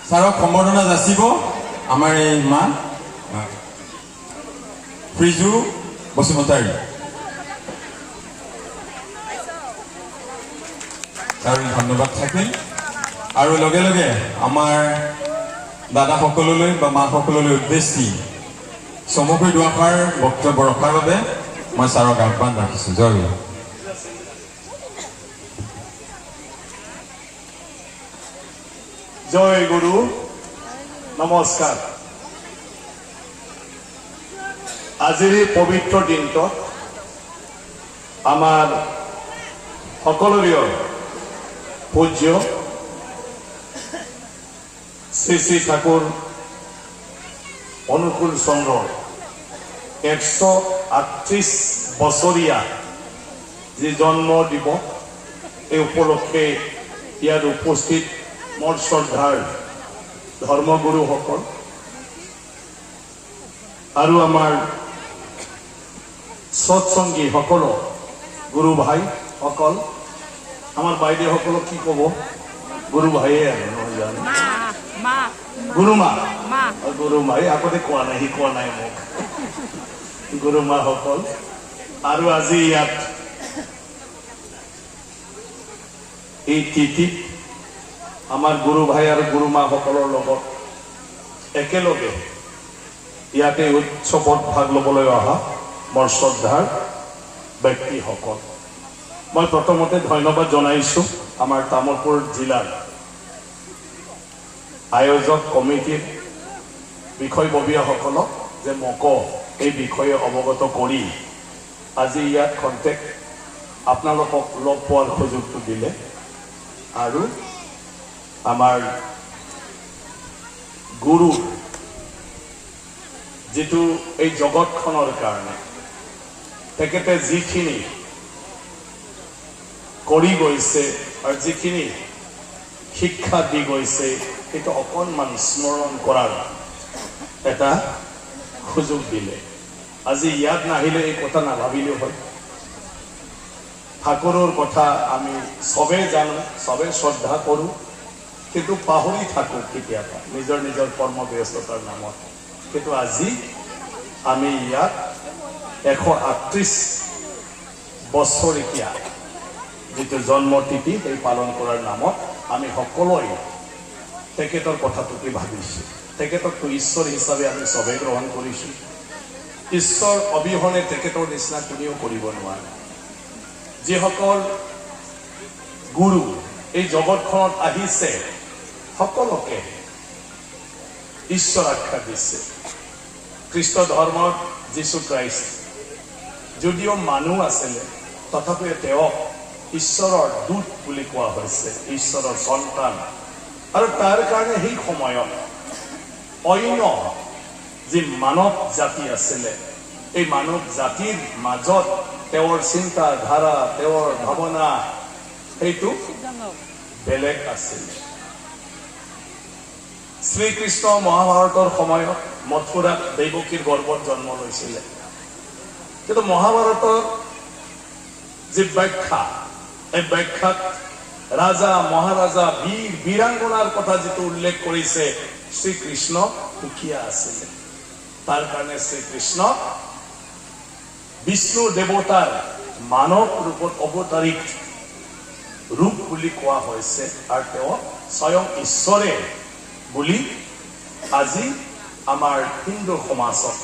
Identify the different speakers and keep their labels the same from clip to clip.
Speaker 1: ছাৰক সম্বৰ্ধনা যাচিব আমাৰ এই মা ফ্ৰিজু বসুমতাৰী। তাৰ ধন্যবাদ থাকিল। আৰু লগে লগে আমাৰ দাদাসকললৈ বা মাসকললৈ উদ্দেশ্যি চমুকৈ দুআষাৰ বক্তব্য ৰখাৰ বাবে মই ছাৰক আহ্বান ৰাখিছোঁ। জয় গুৰু।
Speaker 2: জয় গুৰু, নমস্কাৰ। আজিৰ এই পবিত্ৰ দিনটোত আমাৰ সকলোৰে পূজ্য শ্ৰী শ্ৰী ঠাকুৰ অনুকূল চন্দ্ৰৰ 138 বছৰীয়া যি জন্ম দিৱস, এই উপলক্ষে ইয়াত উপস্থিত মোৰ শ্ৰদ্ধাৰ ধৰ্মগুৰুসকল আৰু আমাৰ সৎসংগীসকল, গুৰু ভাইসকল, আমাৰ বাইদেউসকলক কি ক'ব, গুৰু ভাইয়ে আৰু নহয় জানো, গুৰুমা, গুৰুমাই আগতে কোৱা নাই, সি কোৱা নাই মোক, গুৰুমাসকল। আৰু আজি ইয়াত এই তিথিত আমাৰ গুৰু ভাই আৰু গুৰুমাসকলৰ লগত একেলগে ইয়াতে উৎসৱত ভাগ ল'বলৈ অহা মোৰ শ্ৰদ্ধাৰ ব্যক্তিসকল, মই প্ৰথমতে ধন্যবাদ জনাইছোঁ আমাৰ তামোলপুৰ জিলাৰ আয়োজক কমিটিৰ বিষয়ববীয়াসকলক যে মোক এই বিষয়ে অৱগত কৰি আজি ইয়াত খন্তেক আপোনালোকক লগ পোৱাৰ সুযোগটো দিলে। আৰু আমাৰ গুৰু যিটো এই জগতখনৰ কাৰণে তেখেতে যিখিনি কৰি গৈছে আৰু যিখিনি শিক্ষা দি গৈছে, সেইটো অকণমান স্মৰণ কৰাৰ এটা সুযোগ দিলে। আজি ইয়াত নাহিলে এই কথা নাভাবিলেও হয়। ঠাকুৰৰ কথা আমি চবেই জানো, চবেই শ্ৰদ্ধা কৰোঁ, কিন্তু পাহৰি থাকোঁ কেতিয়াবা নিজৰ নিজৰ কৰ্মব্যস্ততাৰ নামত। কিন্তু আজি আমি ইয়াত 138 বছৰীয়া যিটো জন্মতিথি সেই পালন কৰাৰ নামত আমি সকলোৱে তেখেতৰ কথাটোকে ভাবিছোঁ। তেখেতকতো ঈশ্বৰ হিচাপে আমি চবেই গ্ৰহণ কৰিছোঁ। ঈশ্বৰ অবিহনে তেখেতৰ নিচিনা কোনেও কৰিব নোৱাৰে। যিসকল গুৰু এই জগতখনত আহিছে সকলোকে ঈশ্বৰ আখ্যা দিছে। খ্ৰীষ্ট ধৰ্মৰ যীশু খ্ৰাইষ্ট যদিও মানুহ আছিলে, তথাপিও তেওঁক ঈশ্বৰৰ দূত বুলি কোৱা হৈছে, ঈশ্বৰৰ সন্তান। আৰু তাৰ কাৰণে সেই সময়ত অন্য যি মানৱ জাতি আছিলে, এই মানৱ জাতিৰ মাজত তেওঁৰ চিন্তা ধাৰা, তেওঁৰ ভাৱনা সেইটো বেলেগ আছিল। শ্ৰীকৃষ্ণ মহাভাৰতৰ সময়ত মথুৰাত দেৱকীৰ গৰ্ভত জন্ম লৈছিলে, কিন্তু মহাভাৰতৰ যি ব্যাখ্যা, এই ব্যাখ্যাত ৰাজা মহাৰাজা বীৰ বীৰাংগনাৰ কথা যিটো উল্লেখ কৰিছে, শ্ৰীকৃষ্ণ সুখীয়া আছিলে। তাৰ কাৰণে শ্ৰীকৃষ্ণ বিষ্ণু দেৱতাৰ মানৱ ৰূপত অৱতাৰিত ৰূপ বুলি কোৱা হৈছে, আৰু তেওঁ স্বয়ং ঈশ্বৰে বুলি আজি আমাৰ হিন্দু সমাজত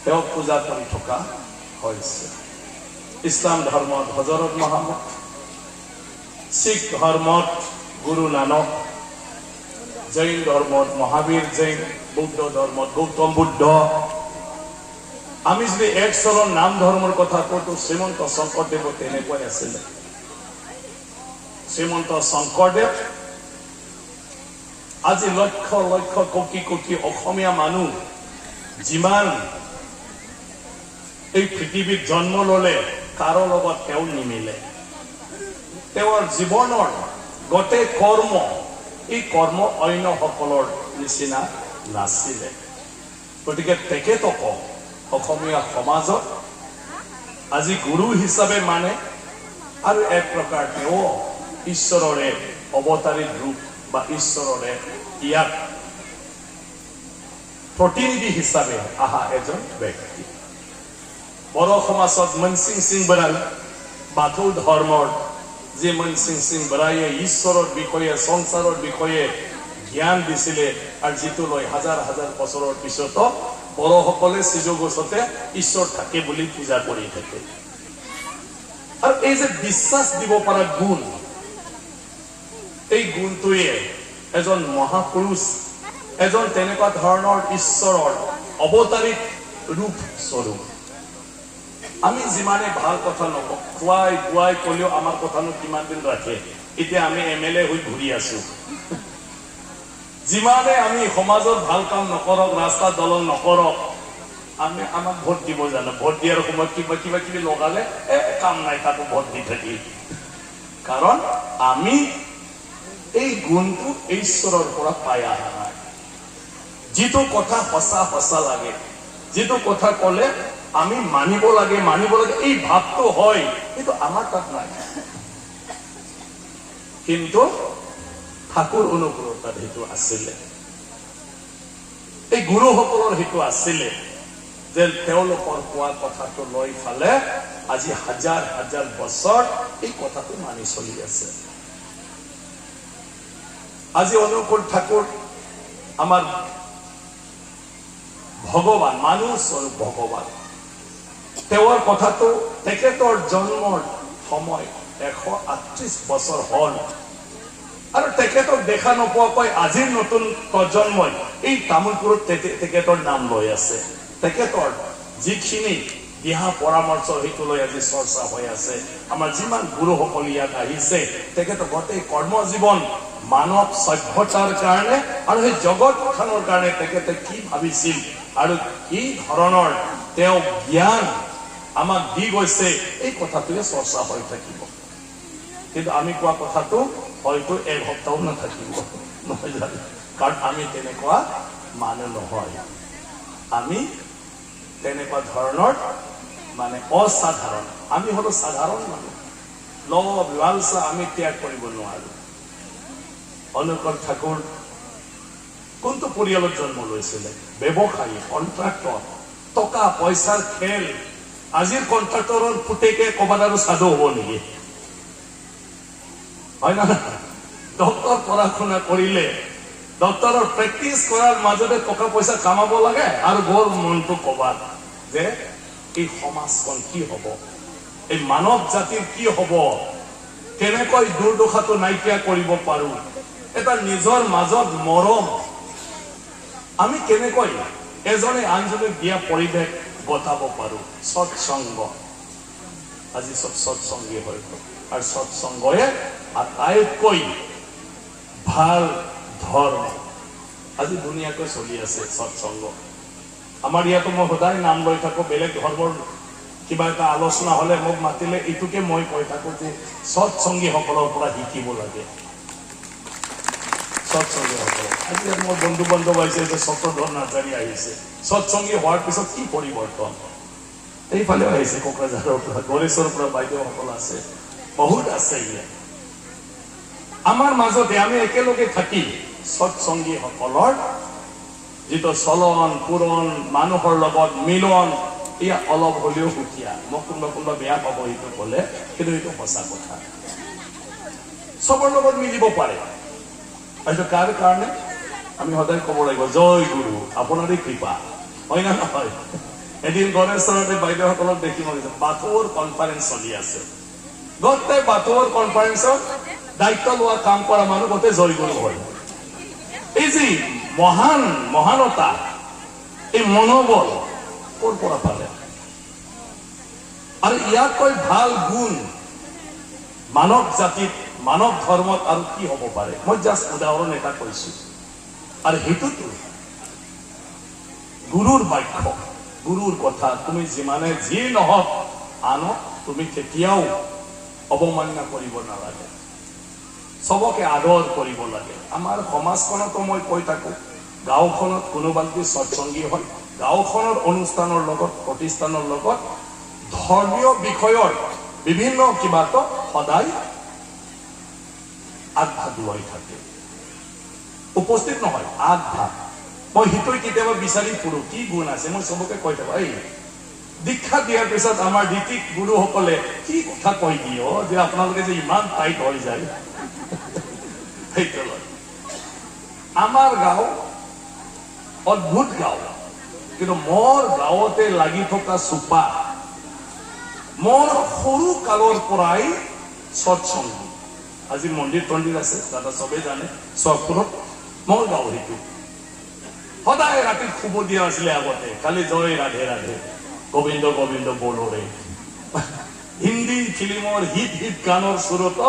Speaker 2: তেওঁক পূজা কৰি থকা হৈছে। ইছলাম ধৰ্মত হজৰত মহম্মদ, শিখ ধৰ্মত গুৰু নানক, জৈন ধৰ্মত মহাবীৰ জৈন, বৌদ্ধ ধৰ্মত গৌতম বুদ্ধ। আমি যদি এক চৰণ নাম ধৰ্মৰ কথা কওঁতো শ্ৰীমন্ত শংকৰদেৱো তেনেকৈ আছিলে। শ্ৰীমন্ত শংকৰদেৱ আজি লক্ষ লক্ষ কোটি কোটি অসমীয়া মানুহ যিমান এই পৃথিৱীত জন্ম ললে, কাৰো লগত তেওঁ নিমিলে। তেওঁৰ জীৱনৰ গোটেই কৰ্ম, এই কৰ্ম অন্য সকলৰ নিচিনা নাছিলে। গতিকে তেখেতক অসমীয়া সমাজত আজি গুৰু হিচাপে মানে, আৰু এক প্ৰকাৰ তেওঁ ঈশ্বৰৰে অৱতাৰিত ৰূপ বা ঈশ্বৰৰে ইয়াত প্ৰতিনিধি হিচাপে আহা এজন ব্যক্তি বড়ো সমাজত মনসিং সিং বৰাই বাথৌ ধৰ্মৰ যে মনসিং সিং বৰায়ে ঈশ্বৰৰ বিষয়ে সংসাৰৰ বিষয়ে জ্ঞান দিছিলে আৰু যিটো লৈ হাজাৰ হাজাৰ বছৰৰ পিছতো বড়োসকলে শ্ৰীযোগোচতে ঈশ্বৰ থাকে বুলি পূজা কৰি থাকে আৰু এই যে বিশ্বাস দিব পৰা গুণ এই গুণটোৱে এজন মহাপুৰুষ এজন তেনেকুৱা ধৰণৰ ঈশ্বৰৰ অৱতাৰিক ৰূপ স্বৰূপ আমি যিমানে ভাল কথা নকওঁ খুৱাই বুৱাই ক'লেও আমাৰ কথানো কিমান দিন ৰাখে এতিয়া আমি এমএলএ হৈ ঘূৰি আছো যিমানে আমি সমাজত ভাল কাম নকৰক ৰাস্তা দলং নকৰক আমি আমাক ভোট দিব জানো ভোট দিয়াৰ সময়ত কিবা কিবি লগালে কাম নাই তাকো ভোট দি থাকি কাৰণ আমি এই গুণটো ঈশ্বৰৰ পৰা পাই অহা নাই যিটো কথা সঁচা সঁচা লাগে যিটো কথা ক'লে আমি মানিব লাগে এই ভাৱটো হয় কিন্তু আমাৰ তাত নাই কিন্তু ঠাকুৰ অনুগ্ৰহত সেইটো আছিলে এই গুৰুসকলৰ সেইটো আছিলে যে তেওঁলোকৰ কোৱা কথাটো লৈ ফালে আজি হাজাৰ হাজাৰ বছৰ এই কথাটো মানি চলি আছে আজি অনুকূল ঠাকুৰ আমাৰ ভগৱান মানুহ স্বৰূপ ভগৱান তেওঁৰ কথাটো তেখেতৰ জন্মৰ সময় 138 বছৰ হ'ল আৰু তেখেতক দেখা নোপোৱাকৈ আজিৰ নতুন প্ৰজন্মই এই তামোলপুৰত তেখেতৰ নাম লৈ আছে তেখেতৰ যিখিনি দিহা পৰামৰ্শ সেইটো লৈ আজি চৰ্চা হৈ আছে আমাৰ যিমান গুৰুসকল ইয়াত আহিছে তেখেতৰ গোটেই কৰ্মজীৱন মানৱ সভ্যতাৰ কাৰণে আৰু সেই জগতখনৰ কাৰণে তেখেতে কি ভাবিছিল আৰু কি ধৰণৰ তেওঁ জ্ঞান আমাক দি গৈছে এই কথাটোৱে চৰ্চা হৈ থাকিব কিন্তু আমি কোৱা কথাটো হয়তো এক সপ্তাহ নাথাকিব নহয় জানো কাৰণ আমি তেনেকুৱা মানুহ নহয় আমি তেনেকুৱা ধৰণৰ মানে অসাধাৰণ আমি হলো সাধাৰণ মানুহ লোভ লালসা আমি ত্যাগ কৰিব নোৱাৰো অনুকূল ঠাকুৰ কোনটো পৰিয়ালত জন্ম লৈছিলে ব্যৱসায়ী কন্ট্ৰাক্টৰ টকা পইচাৰ খেল আজিৰ কন্ট্ৰাক্টৰৰ পুতেকে ক'বাত আৰু সাধু হ'ব নেকি হয় না ডক্টৰ পঢ়া শুনা কৰিলে ডক্টৰৰ প্ৰেক্টিচ কৰাৰ মাজতে টকা পইচা কামাব লাগে আৰু গ'ল মনটো ক'বাত যে এই সমাজখন কি হ'ব এই মানৱ জাতিৰ কি হ'ব কেনেকৈ দুৰ্দশাটো নাইকিয়া কৰিব পাৰো এটা নিজৰ মাজত মৰম আমি কেনেকৈ এজনে আনজনক দিয়া পৰিৱেশ গতাব পাৰো সৎসংগ আজি সব সৎসংগী হৈ গ'ল আৰু সৎসংগয়ে আটাইতকৈ ভাল ধৰ্ম আজি ধুনীয়াকৈ চলি আছে সৎসংগ আমাৰ ইয়াতো মই সদায় নাম লৈ থাকো বেলেগ ধৰ্মৰ কিবা এটা আলোচনা হলে মোক মাতিলে এইটোকে মই কৈ থাকো যে সৎসংগীসকলৰ পৰা শিকিব লাগে সৎসংগীসকল আজি মোৰ বন্ধু বান্ধৱ আহিছে যে চক্ৰধৰ নাৰ্জাৰী আহিছে সৎসংগী হোৱাৰ পিছত কি পৰিৱৰ্তন এইফালেও আহিছে কোকৰাঝাৰৰ পৰা গড়েশ্বৰৰ পৰা বাইদেউসকল আছে বহুত আছে ইয়াত আমাৰ মাজতে আমি একেলগে থাকি সৎসংগীসকলৰ যিটো চলন পুৰণ মানুহৰ লগত মিলন এয়া অলপ হলেও সুকীয়া মোক কোনোবা বেয়া পাব এইটো ক'লে কিন্তু এইটো সঁচা কথা চবৰ লগত মিলিব পাৰে আৰু কাৰ কাৰণে আমি সদায় ক'ব লাগিব জয় গুৰু আপোনাৰে কৃপা হয় না নহয় এদিন গণেশ্বৰতে বাইদেউসকলক দেখি মই বাথৌৰ কনফাৰেন্স চলি আছে গোটেই বাথৌৰ কনফাৰেন্সত দায়িত্ব লোৱা কাম কৰা মানুহ গোটেই জয় গুৰু হয় এই যে মহানতা এই মনোবল ক'ৰ পৰা পালে আৰু ইয়াতকৈ ভাল গুণ মানৱ জাতিত মানৱ ধৰ্মত আৰু কি হ'ব পাৰে মই জাষ্ট উদাহৰণ এটা কৈছো আৰু সেইটোতো গুৰুৰ বাক্য গুৰুৰ কথা তুমি যিমানে যি নহওক আনক তুমি কেতিয়াও অৱমাননা কৰিব নালাগে সবকে আদৰ কৰিব লাগে আমাৰ সমাজখনতো মই কৈ থাকো গাঁওখনত কোনোবা যদি সৎসংগী হয় গাঁওখনৰ অনুষ্ঠানৰ লগত প্ৰতিষ্ঠানৰ লগত ধৰ্মীয় বিষয়ৰ বিভিন্ন কিবাটো সদায় আগভাগ লৈ থাকে উপস্থিত নহয় আগভাগ মই হিতৈ কেতিয়াবা বিচাৰি ফুৰো কি গুণ আছে মই চবকে কৈ থাকো এই দীক্ষা দিয়াৰ পিছত আমাৰ ঋতিক গুৰুসকলে কি কথা কৈ দিয়ে যে আপোনালোকে যে ইমান টাইট হৈ যায় সেইটো আমাৰ গাঁও অদ্ভুত গাঁও কিন্তু মোৰ গাঁৱতে লাগি থকা চোপা মোৰ সৰু কালৰ পৰাই সৎসংগী আজি মন্দিৰ তন্দিৰ আছে দাদা চবেই জানে চকপুৰত মোৰ গাঁও সেইটো সদায় ৰাতি শুব দিয়া আছিলে আগতে খালি জয় ৰাধে ৰাধে গোবিন্দ গোবিন্দ বলোৰে হিন্দী ফিল্মৰ হিট হিট গানৰ সুৰত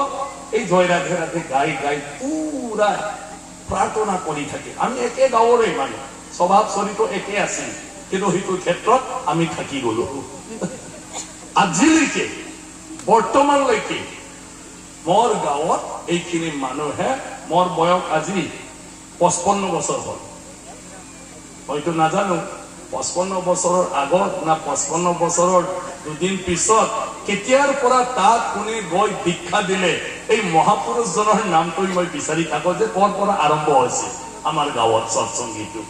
Speaker 2: এই জয় ৰাধে ৰাধে গাই গাই পুৰা প্ৰাৰ্থনা কৰি থাকে আমি একে গাঁৱৰে মানুহ স্বভাৱ চৰিত্ৰ একে আছিল কিন্তু সেইটো ক্ষেত্ৰত আমি থাকি গলো আজিলৈকে বৰ্তমানলৈকে মোৰ গাঁৱত এইখিনি মানুহে মোৰ বয়স আজি 55 বছৰ হ'ল হয়তো নাজানো 55 বছৰৰ আগত না 55 বছৰৰ দুদিন পিছত কেতিয়াৰ পৰা তাত কোনে গৈ দীক্ষা দিলে এই মহাপুৰুষজনৰ নামটো মই বিচাৰি থাকো যে ক'ৰ পৰা আৰম্ভ হৈছে আমাৰ গাঁৱত সৎসংগীটো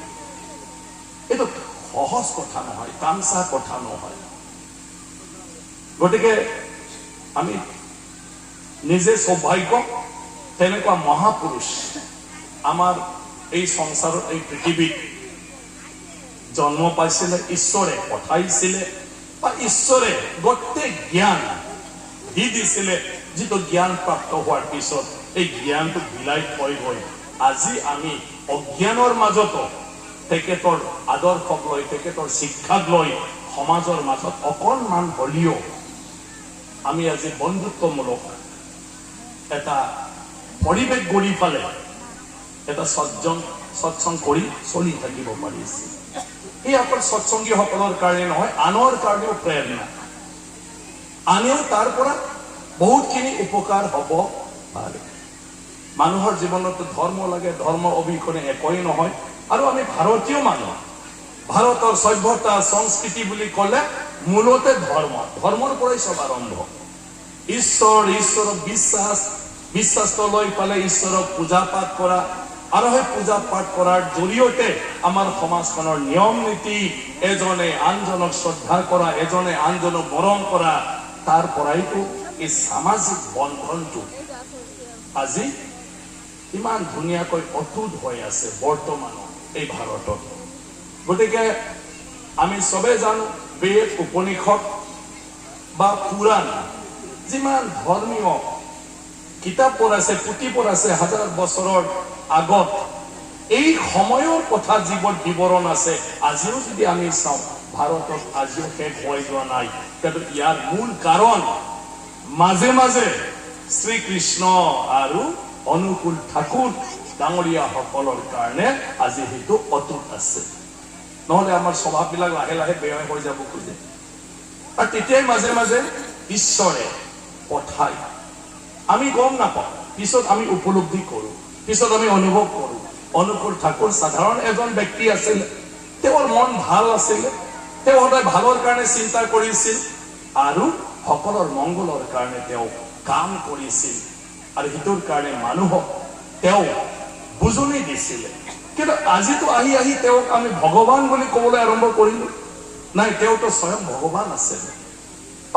Speaker 2: এইটো সহজ কথা নহয় কামচা কথা নহয় গতিকে আমি নিজে সৌভাগ্য তেনেকুৱা মহাপুৰুষ আমাৰ এই সংসাৰত এই পৃথিৱীত জন্ম পাইছিলে ঈশ্বৰে পঠাইছিলে বা ঈশ্বৰে গোটেই জ্ঞান দি দিছিলে যিটো জ্ঞান প্ৰাপ্ত হোৱাৰ পিছত এই জ্ঞানটো বিলাই থৈ গৈ আজি আমি অজ্ঞানৰ মাজতো তেখেতৰ আদৰ্শক লৈ তেখেতৰ শিক্ষাক লৈ সমাজৰ মাজত অকণমান হলিও আমি আজি বন্ধুত্বমূলক এটা পৰিৱেশ গঢ়ি ফালে এটা সৎসংগ কৰি চলি থাকিব পাৰিছে এই অকল সৎসংগীসকলৰ কাৰণে নহয় আনৰ কাৰণেও প্ৰেৰণা আনেও তাৰ পৰা বহুতখিনি উপকাৰ হ'ব পাৰে মানুহৰ জীৱনত ধৰ্ম লাগে ধৰ্ম অবিহনে একোৱেই নহয় আৰু আমি ভাৰতীয় মানুহ ভাৰতৰ সভ্যতা সংস্কৃতি বুলি ক'লে মূলতে ধৰ্মৰ পৰাই সব আৰম্ভ ঈশ্বৰৰ বিশ্বাসটো লৈ পালে ঈশ্বৰক পূজা পাঠ কৰা আৰু সেই পূজা পাঠ কৰাৰ জৰিয়তে আমাৰ সমাজখনৰ নিয়ম নীতি এজনে আনজনক শ্ৰদ্ধা কৰা এজনে আনজনক মৰম কৰা তাৰ পৰাইতো এই সামাজিক বন্ধনটো আজি ইমান ধুনীয়াকৈ অটুট হৈ আছে বৰ্তমানত এই ভাৰতত গতিকে আমি সবে জানো বেদ উপনিষদ বা পুৰাণ যিমান ধৰ্মীয় কিতাপ পঢ়াইছে পুথি পঢ়াইছে হাজাৰ বছৰৰ আগত এই সময়ৰ কথা যিবোৰ বিৱৰণ আছে আজিও যদি আমি চাওঁ ভাৰতত আজিও শেষ হৈ যোৱা নাই কিন্তু ইয়াৰ মূল কাৰণ মাজে মাজে শ্ৰীকৃষ্ণ আৰু অনুকূল ঠাকুৰ ডাঙৰীয়াসকলৰ কাৰণে আজি সেইটো অটুট আছে নহলে আমাৰ স্বভাৱবিলাক লাহে লাহে বেয়া হৈ যাব খোজে আৰু তেতিয়াই মাজে মাজে ঈশ্বৰে পঠাই আমি গম নাপাওঁ পিছত আমি উপলব্ধি কৰো পিছত আমি অনুভৱ কৰো অনুকূল ঠাকুৰ সাধাৰণ এজন ব্যক্তি আছিল তেওঁৰ মন ভাল আছিল তেওঁ সদায় ভালৰ কাৰণে চিন্তা কৰিছিল আৰু সকলৰ মংগলৰ কাৰণে তেওঁ কাম কৰিছিল আৰু হিতৰ কাৰণে মানুহক তেওঁ বুজনি দিছিল কিন্তু আজিতো আহি আহি তেওঁক আমি ভগৱান বুলি ক'বলৈ আৰম্ভ কৰিলো নাই তেওঁতো স্বয়ং ভগৱান আছিল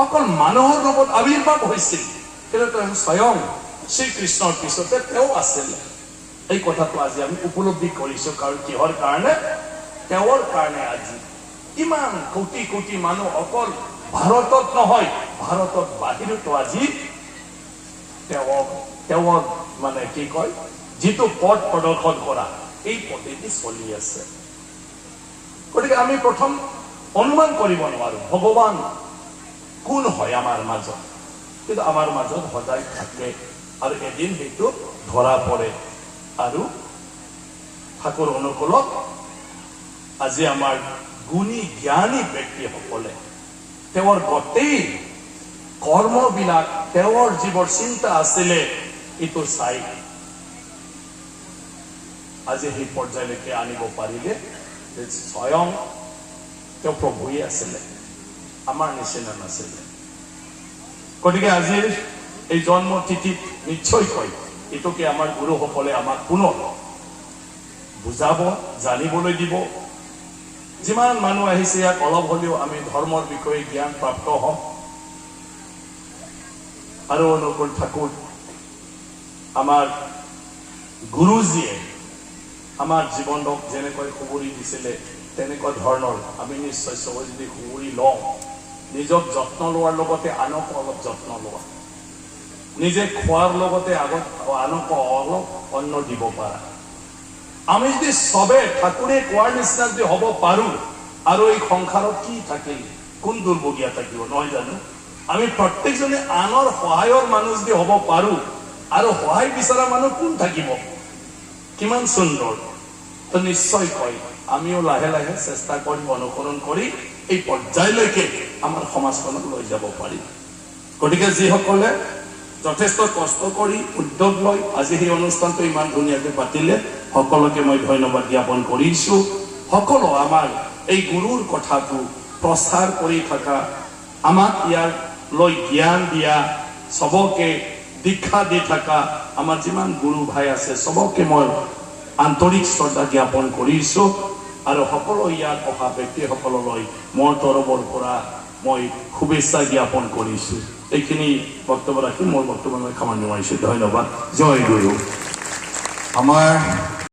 Speaker 2: অকল মানুহৰ ৰূপত আবিৰ্ভাৱ হৈছিল কিন্তু তেওঁ স্বয়ং শ্ৰীকৃষ্ণৰ পিছতে তেওঁ আছিল এই কথাটো আজি আমি উপলব্ধি কৰিছো কাৰণ কিহৰ কাৰণে তেওঁৰ কাৰণে আজি ইমান কোটি কোটি মানুহ অকল ভাৰতত নহয় ভাৰতত বাহিৰতো আজি তেওঁৰ মানে কি কয় যিটো পথ প্ৰদৰ্শন কৰা এই পদ্ধতি চলি আছে গতিকে আমি প্ৰথম অনুমান কৰিব নোৱাৰো ভগৱান কোন হয় আমাৰ মাজত কিন্তু আমাৰ মাজত সদায় থাকে আৰু এদিন সেইটো ধৰা পৰে আৰু ঠাকুৰ অনুকূলক আজি আমাৰ গুণী জ্ঞানী ব্যক্তিসকলে তেওঁৰ গোটেই কৰ্মবিলাক তেওঁৰ যিবোৰ চিন্তা আছিলে এইটো চাই আজি সেই পৰ্যায়লৈকে আনিব পাৰিলে স্বয়ং তেওঁ প্ৰভুৱে আছিলে আমাৰ নিচিনা নাছিলে গতিকে আজিৰ এই জন্ম তিথিত নিশ্চয়কৈ এইটোকে আমাৰ গুৰুসকলে আমাক পুনৰ বুজাব, জানিবলৈ দিব। যিমান মানুহ আহিছে ইয়াক অলপ হ'লেও আমি ধৰ্মৰ বিষয়ে জ্ঞান প্ৰাপ্ত হম। আৰু অনুকূল ঠাকুৰ আমাৰ গুৰুজীয়ে আমাৰ জীৱনক যেনেকৈ সুবুৰি দিছিলে তেনেকুৱা ধৰণৰ আমি নিশ্চয় চবে যদি সুবুৰি লওঁ, নিজক যত্ন লোৱাৰ লগতে আনকো অলপ যত্ন লোৱা, নিজে খোৱাৰ লগতে আনকো অলপ অন্ন দিব পাৰা। আমি যদি চবে ঠাকুৰে কোৱাৰ নিচিনা যদি হ'ব পাৰো, আৰু এই সংসাৰত কি থাকিল, কোন দুৰ্ভগীয়া থাকিব নহয় জানো? আমি প্ৰত্যেকজনে আনৰ সহায়ৰ মানুহ যদি হ'ব পাৰো, আৰু সহায় বিচৰা মানুহ কোন থাকিব? কিমান সুন্দৰ। তো নিশ্চয় কয় আমিও লাহে লাহে চেষ্টা কৰি অনুসৰণ কৰি এই পৰ্যায়লৈকে আমাৰ সমাজখনক লৈ যাব পাৰিম। গতিকে যিসকলে যথেষ্ট কষ্ট কৰি উদ্যোগ লৈ আজি সেই অনুষ্ঠানটো ইমান ধুনীয়াকৈ পাতিলে, সকলোকে মই ধন্যবাদ জ্ঞাপন কৰিছো। সকলো আমাৰ এই গুৰুৰ কথাটো প্ৰচাৰ কৰি থকা, আমাক ইয়াৰ লৈ জ্ঞান দিয়া, চবকে দীক্ষা দি থকা আমাৰ যিমান গুৰু ভাই আছে চবকে মই আন্তৰিক শ্ৰদ্ধা জ্ঞাপন কৰিছো। আৰু সকলো ইয়াত অহা ব্যক্তিসকললৈ মোৰ তৰফৰ পৰা মই শুভেচ্ছা জ্ঞাপন কৰিছো। এইখিনি বক্তব্য ৰাখি মোৰ বক্তব্য মই সামান্য ধন্যবাদ। জয় গুৰু।
Speaker 1: আমাৰ